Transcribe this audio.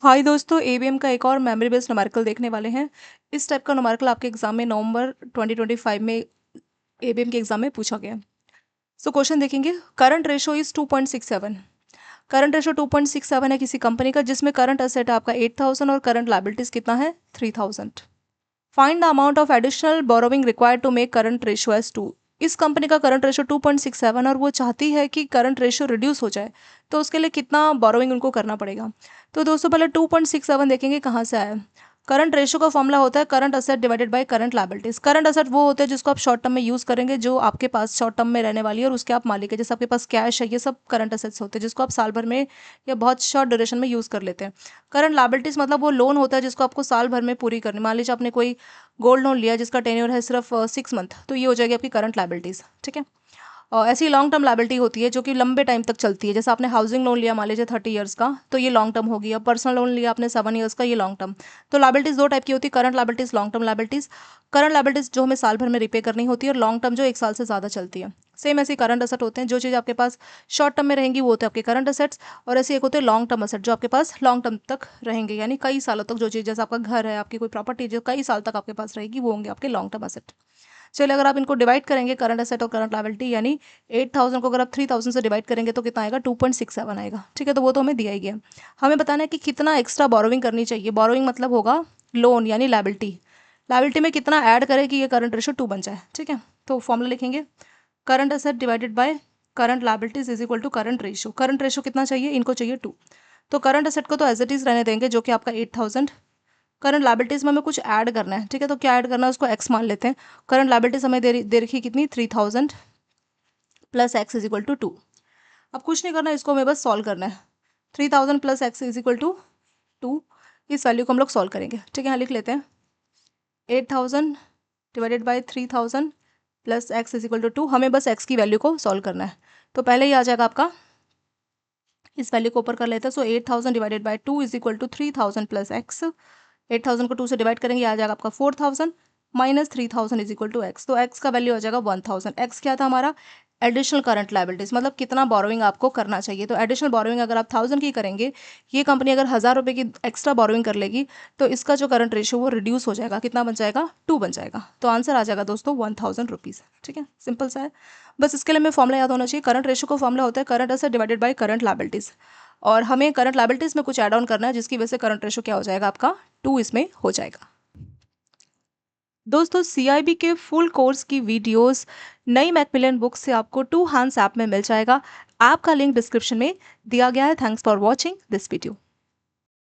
हाय दोस्तों, एबीएम का एक और मेमोरी बेस्ड न्यूमेरिकल देखने वाले हैं। इस टाइप का न्यूमेरिकल आपके एग्जाम में नवंबर 2025 में एबीएम के एग्जाम में पूछा गया। सो क्वेश्चन देखेंगे। Current ratio is 2.67। Current ratio 2.67 है किसी कंपनी का जिसमें करंट एसेट है आपका 8,000 और करंट लायबिलिटीज कितना है 3,000। Find the amount of additional borrowing required to make current ratio as 2। इस कंपनी का करंट रेशो 2.67 और वो चाहती है कि करंट रेशो रिड्यूस हो जाए, तो उसके लिए कितना बोरोविंग उनको करना पड़ेगा। तो दोस्तों पहले 2.67 देखेंगे कहाँ से आया। करंट रेशो का फॉर्मूला होता है current asset divided by current liabilities. Current asset वो होते हैं जिसको आप शॉर्ट टर्म में यूज करेंगे, जो आपके पास शॉर्ट टर्म में रहने वाली है और उसके आप मालिक है। जैसे आपके पास कैश है, ये सब करंट असेट्स होते हैं जिसको आप साल भर में या बहुत शॉर्ट ड्यूरेशन में यूज कर लेते हैं। करंट लायबिलिटीज मतलब वो लोन होता है जिसको आपको साल भर में पूरी करनी। मान लीजिए आपने कोई गोल्ड लोन लिया जिसका टेन्योर है सिर्फ 6 मंथ, तो ये हो जाएगी आपकी करंट लायबिलिटीज। ठीक है। और ऐसी लॉन्ग टर्म लायबिलिटी होती है जो कि लंबे टाइम तक चलती है। जैसे आपने हाउसिंग लोन लिया मान लीजिए 30 ईयर्स का, तो ये लॉन्ग टर्म होगी। और पर्सनल लोन लिया आपने 7 ईयर्स का, ये लॉन्ग टर्म। तो लायबिलिटीज दो टाइप की होती है, current liabilities, long term liabilities. Current liabilities जो हमें साल भर में रिपे करनी होती है, और लॉन्ग टर्म जो 1 साल से ज़्यादा चलती है। सेम ऐसी करंट असेट होते हैं, जो चीज़ आपके पास शॉर्ट टर्म में रहेंगी वो होते हैं आपके करंट असेट्स। और ऐसे एक होते हैं लॉन्ग टर्म असेट जो आपके पास लॉन्ग टर्म तक रहेंगे, यानी कई सालों तक। जो चीज़ जैसे आपका घर है, आपकी कोई प्रॉपर्टी जो कई साल तक आपके पास रहेगी, वो होंगे आपके लॉन्ग टर्म असेट। चलिए, अगर आप इनको डिवाइड करेंगे करंट एसेट और करंट लायबिलिटी, यानी 8,000 को अगर आप 3,000 से डिवाइड करेंगे तो कितना आएगा 2.67 आएगा। ठीक है, तो वो तो हमें दिया ही गया। हमें बताना है कि कितना एक्स्ट्रा बोरोविंग करनी चाहिए। बोरोविंग मतलब होगा लोन यानी लायबिलिटी। लायबिलिटी में कितना ऐड करें कि ये करंट रेशो 2 बन जाए। ठीक है, तो फॉर्मूला लिखेंगे current asset divided by current liabilities is equal to current ratio. Current ratio कितना चाहिए, इनको चाहिए 2। तो करंट एसेट को तो एज इट इज रहने देंगे जो कि आपका 8,000। करंट लायबिलिटीज में हमें कुछ ऐड करना है। ठीक है, तो क्या ऐड करना है उसको एक्स मान लेते हैं। करंट लायबिलिटीज हमें दे रखी है कितनी 3,000 plus x is equal to 2। अब कुछ नहीं करना है, इसको हमें बस सॉल्व करना है। 3,000 plus x is equal to 2, इस वैल्यू को हम लोग सॉल्व करेंगे। ठीक है, यहाँ लिख लेते हैं 8,000 divided by 3,000 plus x is equal to 2। हमें बस एक्स की वैल्यू को सॉल्व करना है, तो पहले ही आ जाएगा आपका, इस वैल्यू को ऊपर कर लेते हैं। So 8,000 divided by 2 is equal to 3,000 plus x. 8,000 को 2 से डिवाइड करेंगे, आ जाएगा आपका 4,000 minus 3,000 is equal to x. तो एक्स का वैल्यू आ जाएगा 1,000। एक्स क्या था हमारा, एडिशनल करंट लायबिलिटीज, मतलब कितना बोरोइंग आपको करना चाहिए। तो एडिशनल बोरोइंग अगर आप 1,000 की करेंगे, ये कंपनी अगर 1,000 रुपये की एक्स्ट्रा बोरोइंग कर लेगी, तो इसका जो करंट रेशियो वो रिड्यूस हो जाएगा। कितना बन जाएगा, 2 बन जाएगा। तो आंसर आ जाएगा दोस्तों 1,000 रुपीज़। ठीक है, सिंपल सा है। बस इसके लिए हमें फॉर्मूला याद होना चाहिए। करंट रेशियो का फॉर्मूला होता है current asset divided by current liabilities, और हमें करंट लायबिलिटीज में कुछ ऐड ऑन करना है, जिसकी वजह से करंट रेशियो क्या हो जाएगा आपका 2 इसमें हो जाएगा। दोस्तों सीआईबी के फुल कोर्स की वीडियोस नई मैकमिलियन बुक से आपको 2 हैंड्स ऐप में मिल जाएगा। ऐप का लिंक डिस्क्रिप्शन में दिया गया है। Thanks for watching this video.